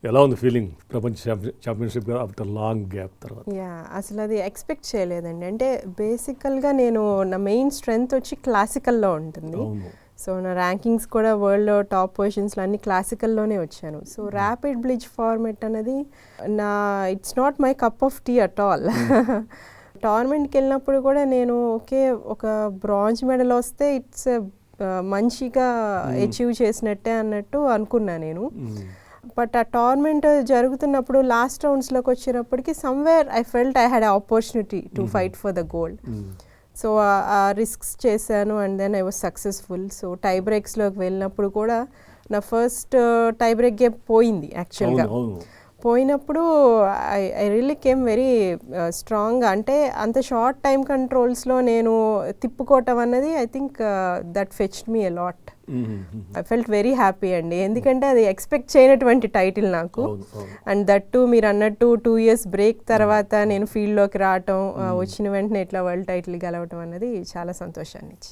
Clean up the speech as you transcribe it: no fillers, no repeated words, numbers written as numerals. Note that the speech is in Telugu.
ఎలా ఉంది ఫీలింగ్ ప్రపంచ ఛాంపియన్షిప్ ఆఫ్టర్ లాంగ్ గ్యాప్ తర్వాత? అసలు అది ఎక్స్పెక్ట్ చేయలేదండి. అంటే బేసికల్గా నేను నా మెయిన్ స్ట్రెంగ్త్ వచ్చి క్లాసికల్లో ఉంటుంది. సో నా ర్యాంకింగ్స్ కూడా వరల్డ్లో టాప్ పొజిషన్స్లో అన్ని క్లాసికల్లోనే వచ్చాను. సో ర్యాపిడ్ బ్లిట్జ్ ఫార్మెట్ అనేది it's not my cup of tea at all. టోర్నమెంట్కి వెళ్ళినప్పుడు కూడా నేను ఒక బ్రాంజ్ మెడల్ వస్తే ఇట్స్ మంచిగా అచీవ్ చేసినట్టే అన్నట్టు అనుకున్నా నేను. బట్ ఆ టోర్నమెంట్ జరుగుతున్నప్పుడు లాస్ట్ రౌండ్స్లోకి వచ్చేటప్పటికి somewhere I felt I had opportunity to fight for the gold. So ఆ రిస్క్స్ చేశాను and then I was successful. So tie బ్రేక్స్లోకి వెళ్ళినప్పుడు కూడా నా ఫస్ట్ టై బ్రేక్ గేమ్ పోయింది యాక్చువల్గా. పోయినప్పుడు I really came very strong. అంటే అంత షార్ట్ టైం కంట్రోల్స్లో నేను తిప్పుకోవటం అన్నది I think that fetched me a lot. I felt very happy అండి, ఎందుకంటే అది ఎక్స్పెక్ట్ చేయనటువంటి టైటిల్ నాకు. అండ్ దట్ టు మీరు అన్నట్టు 2 years బ్రేక్ తర్వాత నేను ఫీల్డ్లోకి రావటం, వచ్చిన వెంటనే ఇట్లా వరల్డ్ టైటిల్ గెలవటం అన్నది చాలా సంతోషాన్ని ఇచ్చింది.